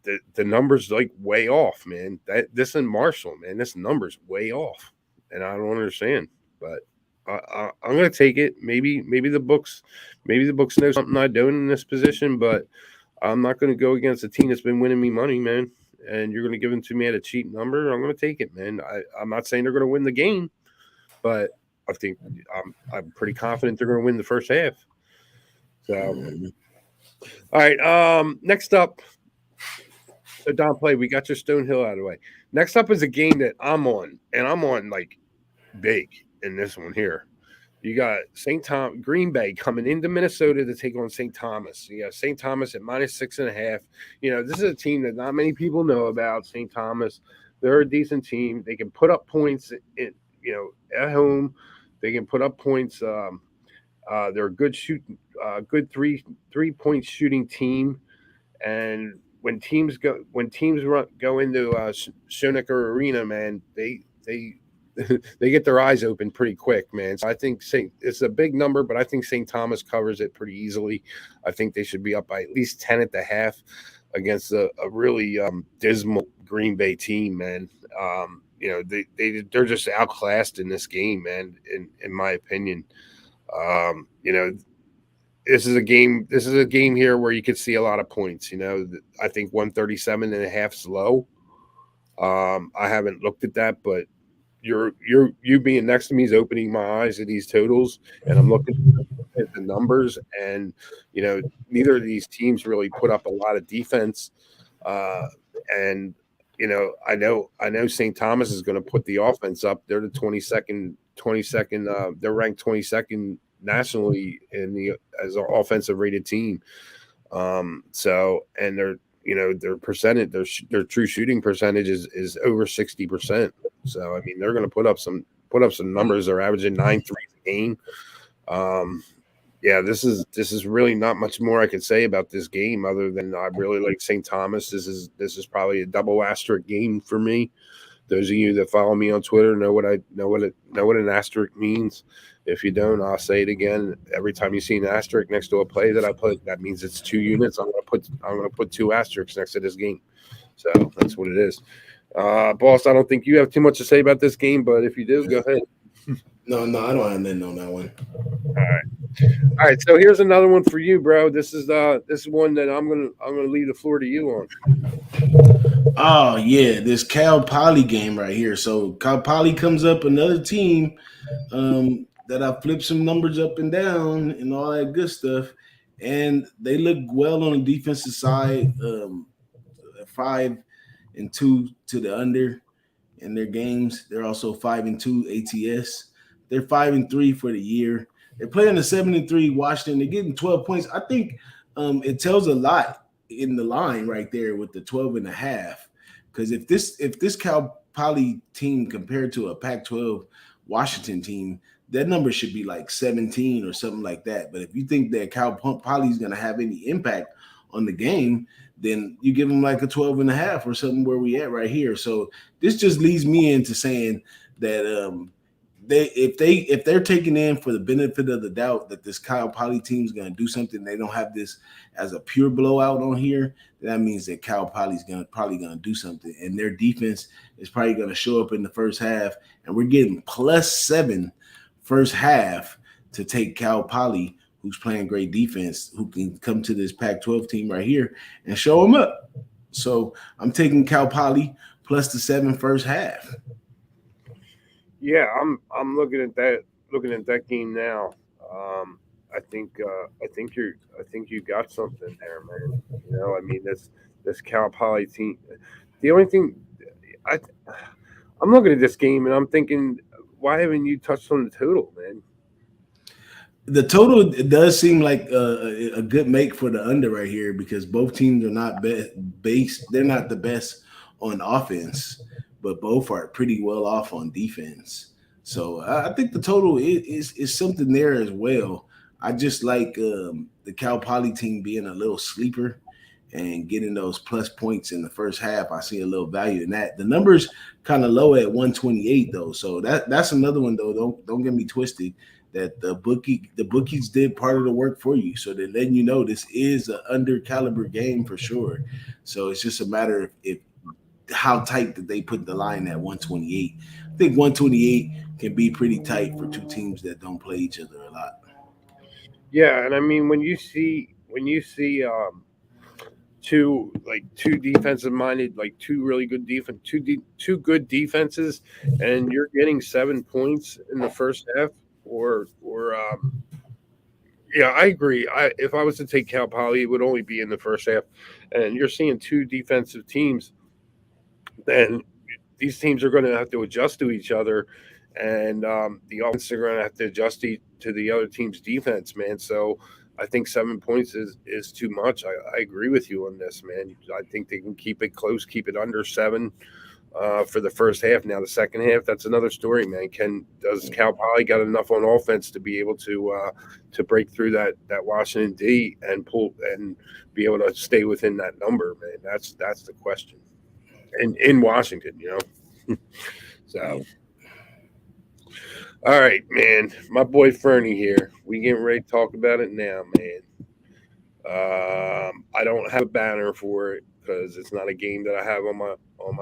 the numbers like way off, man. This in Marshall, man, this number's way off, and I don't understand. But I'm gonna take it. Maybe the books know something I don't in this position, but I'm not gonna go against a team that's been winning me money, man. And you're gonna give them to me at a cheap number. I'm gonna take it, man. I'm not saying they're gonna win the game, but I think I'm pretty confident they're gonna win the first half. So, all right. Next up. So Don Play, we got your Stonehill out of the way. Next up is a game that I'm on, and I'm on like big in this one here. You got Green Bay coming into Minnesota to take on St. Thomas. You got St. Thomas at -6.5. This is a team that not many people know about. St. Thomas, they're a decent team. They can put up points at home. They can put up points. They're a good good 3-point shooting team, and when teams go into Schoenecker Arena, man, they they get their eyes open pretty quick, man. So I think it's a big number, but I think St. Thomas covers it pretty easily. I think they should be up by at least 10 at the half against a really dismal Green Bay team, man. They're just outclassed in this game, man. In my opinion, This is a game here where you could see a lot of points. I think 137.5 is low. I haven't looked at that, but you being next to me is opening my eyes to these totals, and I'm looking at the numbers, and neither of these teams really put up a lot of defense. And I know St. Thomas is going to put the offense up. They're the 22nd. They're ranked 22nd nationally as an offensive rated team. So, and their percentage, their true shooting percentage is over 60%. So, I mean, they're going to put up some numbers. They're averaging 9 threes a game. This is really not much more I could say about this game other than I really like St. Thomas. This is probably a double asterisk game for me. Those of you that follow me on Twitter know what an asterisk means. If you don't, I'll say it again. Every time you see an asterisk next to a play that I put, that means it's 2 units. I'm gonna put 2 asterisks next to this game. So that's what it is. Boss, I don't think you have too much to say about this game, but if you do, go ahead. No, no, I don't have nothing on that one. All right, so here's another one for you, bro. This is one that I'm gonna leave the floor to you on. Oh yeah, this Cal Poly game right here. So Cal Poly comes up another team that I flipped some numbers up and down and all that good stuff, and they look well on the defensive side. 5-2 to the under in their games. They're also 5-2 ATS. They're 5-3 for the year. They're playing a 7-3 Washington. They're getting 12 points. I think it tells a lot in the line right there with the 12 and a half. Because if this Cal Poly team compared to a Pac-12 Washington team, that number should be like 17 or something like that. But if you think that Cal Poly is going to have any impact on the game, then you give them like a 12 and a half or something where we at right here. So this just leads me into saying that if they're taking in for the benefit of the doubt that this Kyle Poly team is going to do something, they don't have this as a pure blowout on here. That means that Cal Poly's probably going to do something, and their defense is probably going to show up in the first half. And we're getting +7 first half to take Cal Poly, who's playing great defense, who can come to this Pac-12 team right here and show them up. So I'm taking Cal Poly +7 first half. Yeah, I'm looking at that game now. I think you got something there, man. You know, I mean this Cal Poly team. The only thing I I'm looking at this game and I'm thinking, why haven't you touched on the total, man? The total it does seem like a good make for the under right here because both teams are not base. They're not the best on offense, but both are pretty well off on defense. So I think the total is something there as well. I just like the Cal Poly team being a little sleeper and getting those plus points in the first half. I see a little value in that. The numbers kind of low at 128 though, so that's another one though. Don't get me twisted. That the bookies did part of the work for you, so they're letting you know this is an under caliber game for sure. So it's just a matter of if how tight did they put the line at 128. I think 128 can be pretty tight for two teams that don't play each other a lot. Yeah, and I mean when you see two defensive minded, like two really good defense, two good defenses, and you're getting 7 points in the first half, or yeah, I agree. If I was to take Cal Poly, it would only be in the first half, and you're seeing two defensive teams, then these teams are going to have to adjust to each other, and the offense are going to have to adjust to the other team's defense, man. So I think 7 points is too much. I agree with you on this, man. I think they can keep it close, keep it under 7 for the first half. Now the second half, that's another story, man. Does Cal Poly got enough on offense to be able to break through that Washington D and pull and be able to stay within that number, man? That's the question. In Washington, you know. So, all right, man. My boy Fernie here. We getting ready to talk about it now, man. I don't have a banner for it because it's not a game that I have on my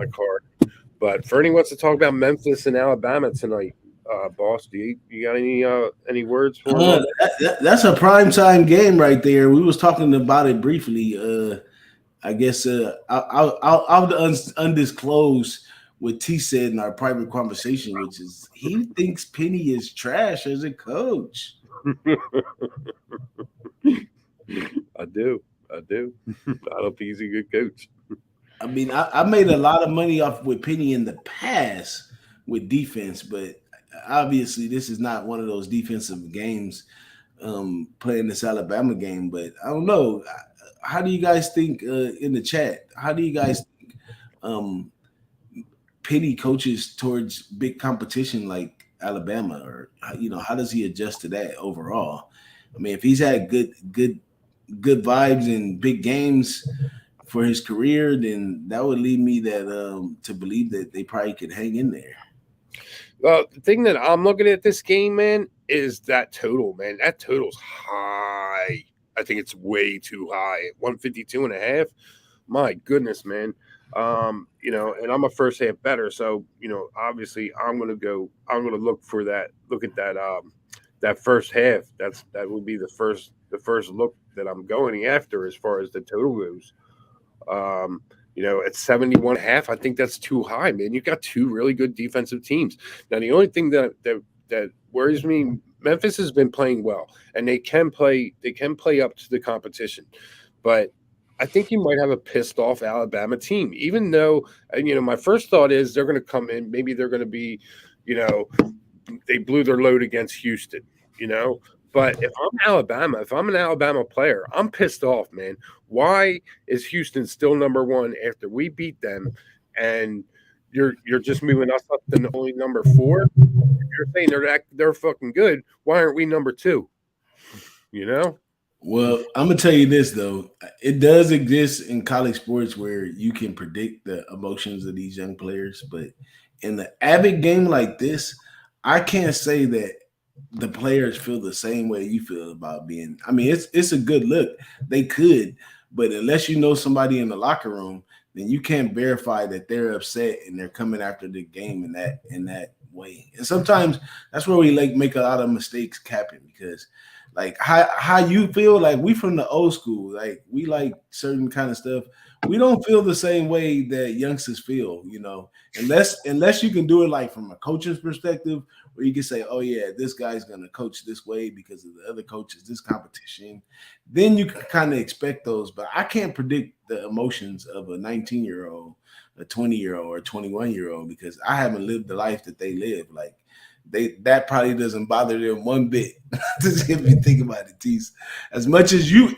card. But Fernie wants to talk about Memphis and Alabama tonight. Boss, you got any words for him? That's a prime time game right there. We was talking about it briefly. I guess I'll undisclose what T said in our private conversation, which is he thinks Penny is trash as a coach. I do. I do. I don't think he's a good coach. I mean, I made a lot of money off with Penny in the past with defense, but obviously this is not one of those defensive games playing this Alabama game. But I don't know. How do you guys think in the chat? How do you guys think um, Penny coaches towards big competition like Alabama, or how does he adjust to that overall? I mean, if he's had good vibes in big games for his career, then that would lead me to believe that they probably could hang in there. Well, the thing that I'm looking at this game, man, is that total, man. That total's high. I think it's way too high. 152 and a half. My goodness, man. And I'm a first half better, so obviously I'm gonna look at that first half. That would be the first look that I'm going after as far as the total goes. Um, at 71.5, I think that's too high, man. You've got two really good defensive teams. Now, the only thing that worries me, Memphis has been playing well, and they can play up to the competition, but I think you might have a pissed off Alabama team. Even though, my first thought is they're going to come in, maybe they're going to be, you know, they blew their load against Houston, you know. But if I'm an Alabama player, I'm pissed off, man. Why is Houston still number one after we beat them, and you're just moving us up to only number four? You're saying they're fucking good. Why aren't we number two? You know? Well, I'm gonna tell you this though, it does exist in college sports where you can predict the emotions of these young players, but in the avid game like this, I can't say that the players feel the same way you feel about being. I mean, it's a good look. They could, but unless you know somebody in the locker room, then you can't verify that they're upset and they're coming after the game in that way. And sometimes that's where we like make a lot of mistakes, capping, because like how you feel, like we from the old school, like we like certain kind of stuff. We don't feel the same way that youngsters feel, unless you can do it like from a coach's perspective, where you can say, oh yeah, this guy's gonna coach this way because of the other coaches, this competition. Then you can kind of expect those, but I can't predict the emotions of a 19-year-old, a 20-year-old, or a 21-year-old because I haven't lived the life that they live. Like that probably doesn't bother them one bit. If you think about it, Tease. As much as you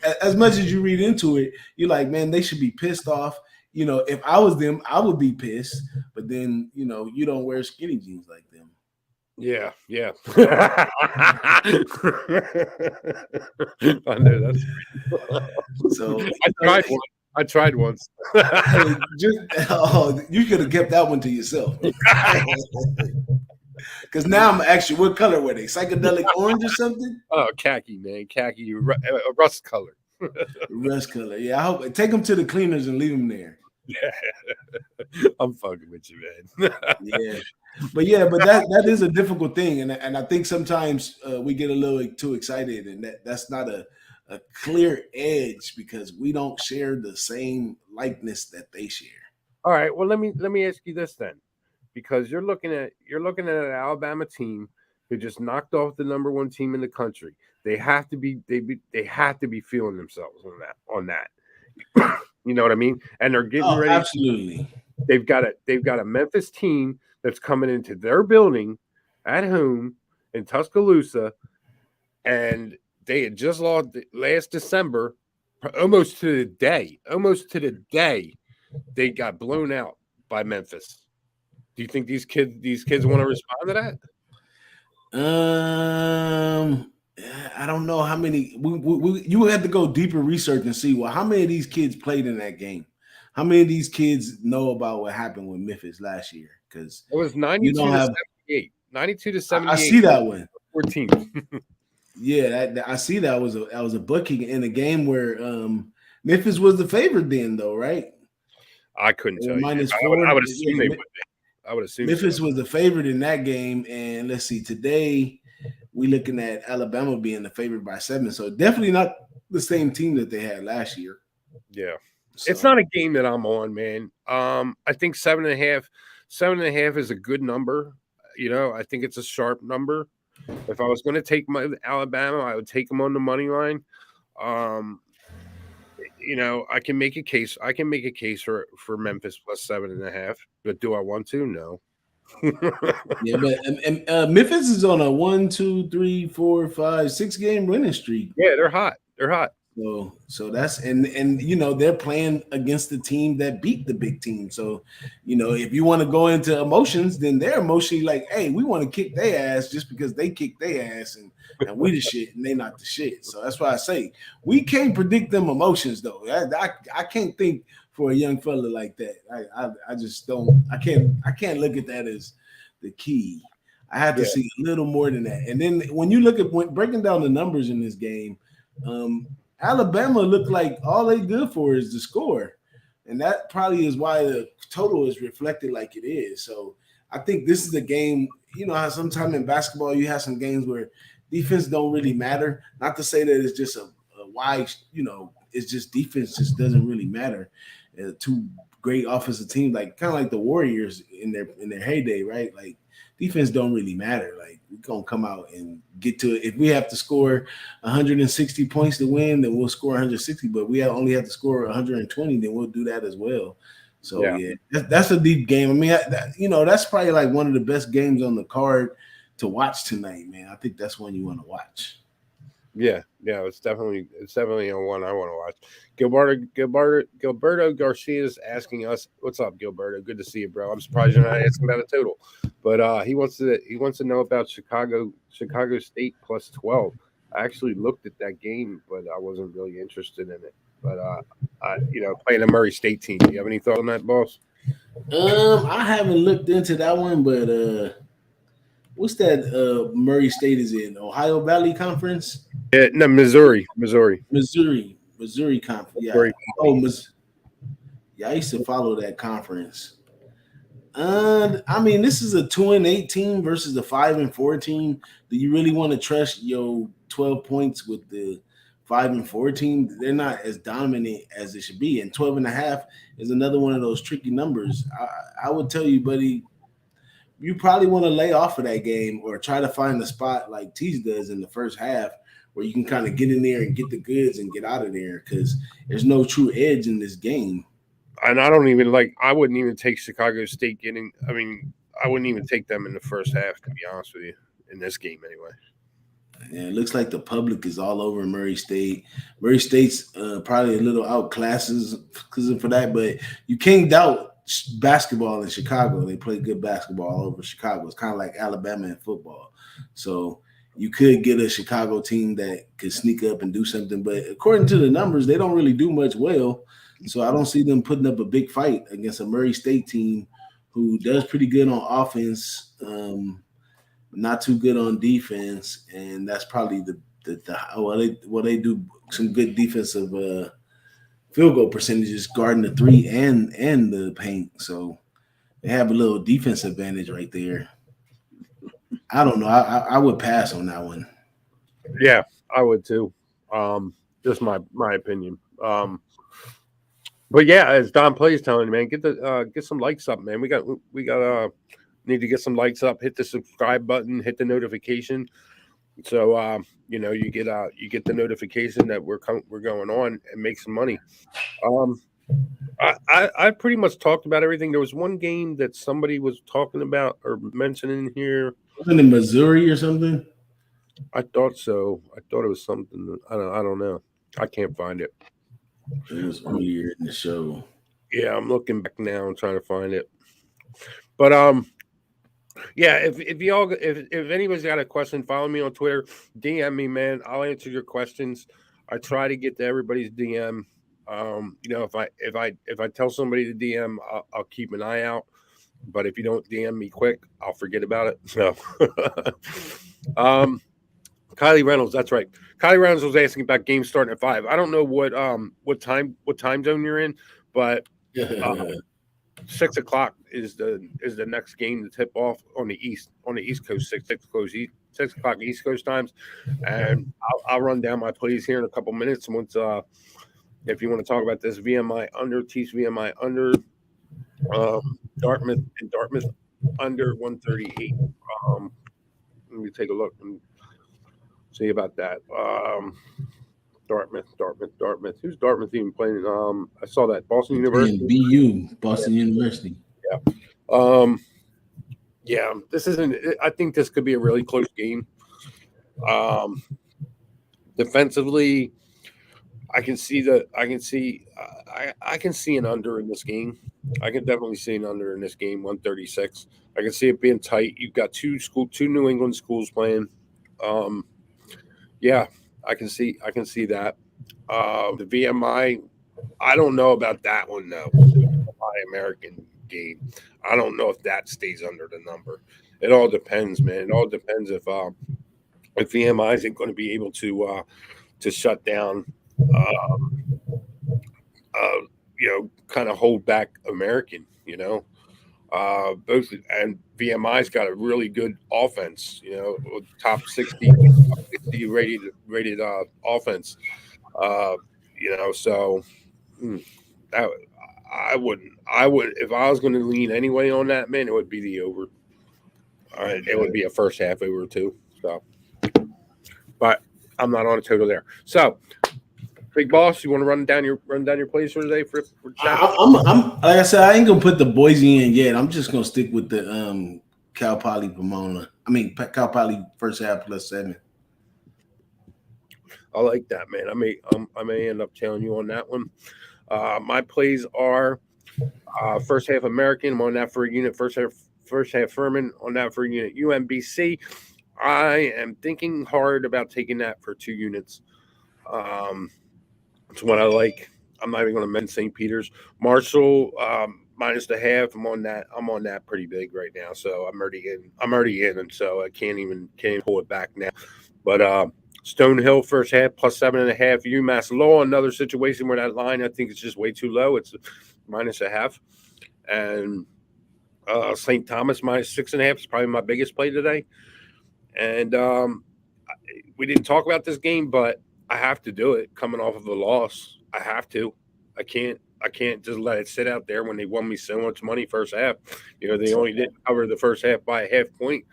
read into it, you're like, man, they should be pissed off. If I was them, I would be pissed. But then, you don't wear skinny jeans like them. Yeah, yeah. I know that's. So I tried once. I tried once. just you could have kept that one to yourself. Because now I'm actually, what color were they? Psychedelic orange or something? Oh, khaki, man, khaki, rust color. Rust color. Yeah, I hope take them to the cleaners and leave them there. Yeah, I'm fucking with you, man. Yeah, but that is a difficult thing, and I think sometimes we get a little too excited, and that's not a clear edge because we don't share the same likeness that they share. All right, well let me ask you this then, because you're looking at an Alabama team who just knocked off the number one team in the country. They have to be feeling themselves on that. You know what I mean? And they're getting Oh, ready. absolutely. They've got a Memphis team that's coming into their building at home in Tuscaloosa, and they had just lost last December, almost to the day, they got blown out by Memphis. Do you think these kids want to respond to that? Um, I don't know how many. You would have to go deeper research and see. Well, how many of these kids played in that game? How many of these kids know about what happened with Memphis last year? Because It was you 92 don't to have. 78. 92 to I 78 see that one. 14. Yeah, I see that was a booking in a game where Memphis was the favorite then, though, right? I couldn't They were tell you. minus I would four. I would assume they Yeah, would be. I would assume so. Memphis was the favorite in that game, and let's see, today we looking at Alabama being the favorite by 7. So definitely not the same team that they had last year. Yeah. It's So not a game that I'm on, man. I think 7.5 is a good number. I think it's a sharp number. If I was going to take my Alabama, I would take them on the money line. Um, I can make a case. I can make a case for Memphis plus 7.5. But do I want to? No. yeah, but Memphis is on a 1, 2, 3, 4, 5, 6 game winning streak. Yeah, they're hot. They're hot. So that's and they're playing against the team that beat the big team. So, if you want to go into emotions, then they're emotionally like, hey, we want to kick their ass just because they kick their ass and we the shit and they not the shit. So that's why I say we can't predict them emotions though. I can't think for a young fella like that. I just don't. I can't look at that as the key. I have to Yeah. see a little more than that. And then when you look at breaking down the numbers in this game. Alabama looked like all they good for is the score. and that probably is why the total is reflected like it is. So I think this is a game. You know how sometimes in basketball you have some games where defense don't really matter. Not to say that it's just a wide, it's just defense just doesn't really matter. Two great offensive teams, like kind of like the Warriors in their heyday, right? Like defense don't really matter. Like we're gonna come out and get to it. If we have to score 160 points to win, then we'll score 160. But we only have to score 120, then we'll do that as well. So yeah, that's a deep game. I mean, that's probably like one of the best games on the card to watch tonight, man. I think that's one you want to watch. Yeah, it's definitely a one I want to watch. Gilberto Garcia is asking us, "What's up, Gilberto? Good to see you, bro. I'm surprised you're not asking about a total, but he wants to know about Chicago State plus 12. I actually looked at that game, but I wasn't really interested in it. But playing a Murray State team. Do you have any thoughts on that, boss? I haven't looked into that one, but what's that? Murray State is in Ohio Valley Conference. Yeah, no, Missouri. Missouri Conference. Yeah. Oh, yeah. I used to follow that conference. I mean, this is a 2-8 team versus a 5-4 team. Do you really want to trust your 12 points with the 5-4 team? They're not as dominant as it should be. And 12.5 is another one of those tricky numbers. I would tell you, buddy, you probably want to lay off of that game or try to find a spot like Tease does in the first half where you can kind of get in there and get the goods and get out of there because there's no true edge in this game. And I wouldn't even take Chicago State I wouldn't even take them in the first half, to be honest with you, in this game anyway. And it looks like the public is all over Murray State. Murray State's probably a little outclasses for that, but you can't doubt basketball in Chicago. They play good basketball all over Chicago. It's kind of like Alabama in football. So you could get a Chicago team that could sneak up and do something, but according to the numbers, they don't really do much well. So I don't see them putting up a big fight against a Murray State team who does pretty good on offense, not too good on defense, and that's probably they do some good defensive field goal percentages guarding the three and the paint. So they have a little defense advantage right there. I don't know. I would pass on that one. Yeah, I would too. Just my opinion. But yeah, as Don Plays telling you, man, get some likes up, man. We got need to get some likes up. Hit the subscribe button. Hit the notification. So you get the notification that we're going on and make some money. I pretty much talked about everything. There was one game that somebody was talking about or mentioning here. Wasn't it Missouri or something? I thought so. I thought it was something. I don't know. I can't find it. It was earlier in the show. Yeah, I'm looking back now and trying to find it. But yeah, if anybody's got a question, follow me on Twitter, DM me, man. I'll answer your questions. I try to get to everybody's DM. If I tell somebody to DM, I'll keep an eye out. But if you don't DM me quick, I'll forget about it. So, Kylie Reynolds, that's right. Kylie Reynolds was asking about games starting at 5. I don't know what time zone you're in, but 6 o'clock is the next game to tip off on the East Coast, 6 o'clock East Coast times, and I'll run down my plays here in a couple minutes. Once if you want to talk about this VMI under, Tease VMI under, Dartmouth under 138. Let me take a look and see about that. Dartmouth. Who's Dartmouth even playing? I saw that Boston University. Boston University. Yeah. Yeah. This isn't. I think this could be a really close game. Defensively, I can see an under in this game. I can definitely see an under in this game, 136. I can see it being tight. You've got two New England schools playing. Yeah, I can see that. The VMI, I don't know about that one though. My American game, I don't know if that stays under the number. It all depends, man. It all depends if VMI isn't going to be able to shut down, kind of hold back American. Both and VMI's got a really good offense. Top 60 rated offense. So that, I would if I was going to lean anyway on that, man, it would be the over. It would be a first half over too. So, but I'm not on a total there. So, Big Boss, you want to run down your plays for today for I'm like I said, I ain't gonna put the Boise in yet. I'm just gonna stick with the Cal Poly Pomona. Cal Poly first half +7. I like that, man. I may end up telling you on that one. My plays are first half American. I'm on that for a unit. First half Furman on that for a unit. UMBC. I am thinking hard about taking that for 2 units. It's what I like. I'm not even going to mention St. Peter's. Marshall minus the half. I'm on that pretty big right now. So I'm already in, and so I can't even pull it back now. But Stonehill first half +7.5. UMass Lowell, another situation where that line I think is just way too low. It's -0.5, and St. Thomas -6.5 is probably my biggest play today. And we didn't talk about this game, but I have to do it coming off of a loss. I have to. I can't just let it sit out there when they won me so much money first half. They only didn't cover the first half by a half point.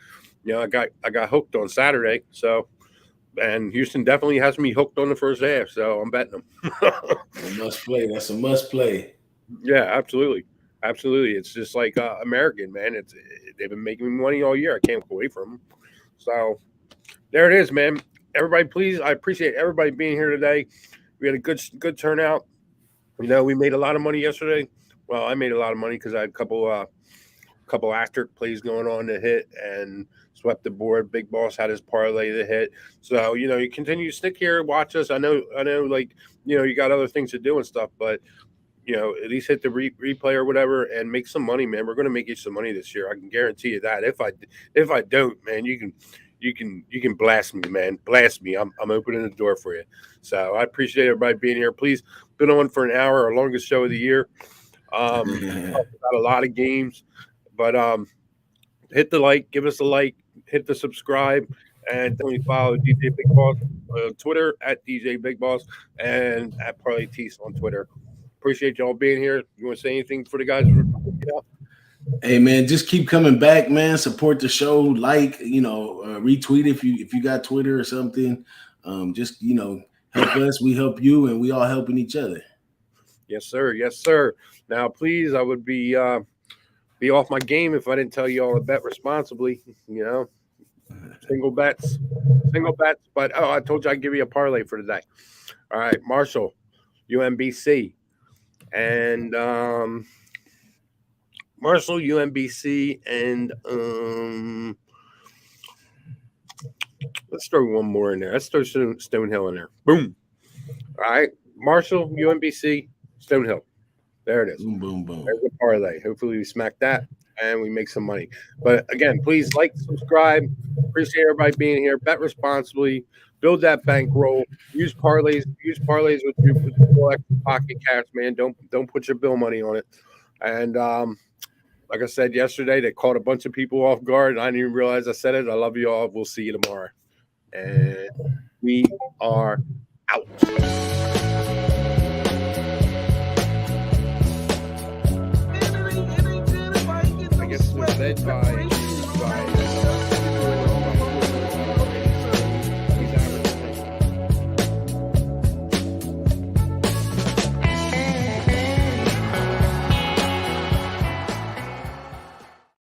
I got hooked on Saturday. So, and Houston definitely has me hooked on the first half. So I'm betting them. A must play. That's a must play. Yeah, absolutely. Absolutely. It's just like American, man. They've been making me money all year. I can't go away from them. So there it is, man. Everybody, please. I appreciate everybody being here today. We had a good turnout. We made a lot of money yesterday. Well, I made a lot of money because I had a couple asterisk plays going on to hit and swept the board. Big Boss had his parlay to hit. So, you continue to stick here, watch us. I know, like, you got other things to do and stuff, but at least hit the replay or whatever and make some money, man. We're going to make you some money this year. I can guarantee you that. If I don't, man, you can blast me, man. Blast me. I'm opening the door for you. So I appreciate everybody being here. Please, been on for an hour, our longest show of the year. Got a lot of games, but hit the like, give us a like, hit the subscribe, and definitely follow DJ Big Boss on Twitter at DJ Big Boss and at Parlay Tees on Twitter. Appreciate y'all being here. You want to say anything for the guys? Hey man, just keep coming back, man. Support the show, like, retweet if you got Twitter or something. Just help us, we help you, and we all helping each other. Yes, sir. Yes, sir. Now, please, I would be off my game if I didn't tell you all to bet responsibly. Single bets. But I told you I'd give you a parlay for today. All right, Marshall, UMBC, and Marshall, UMBC, and let's throw one more in there. Let's throw Stonehill in there. Boom. All right, Marshall, UMBC, Stonehill. There it is. Boom, boom, boom. There's a parlay. Hopefully we smack that and we make some money. But again, please like, subscribe. Appreciate everybody being here. Bet responsibly. Build that bankroll. Use parlays. Use parlays with your extra pocket cash, man. Don't put your bill money on it. And like I said yesterday, they caught a bunch of people off guard, and I didn't even realize I said it. I love you all. We'll see you tomorrow. And we are out. I guess we're led by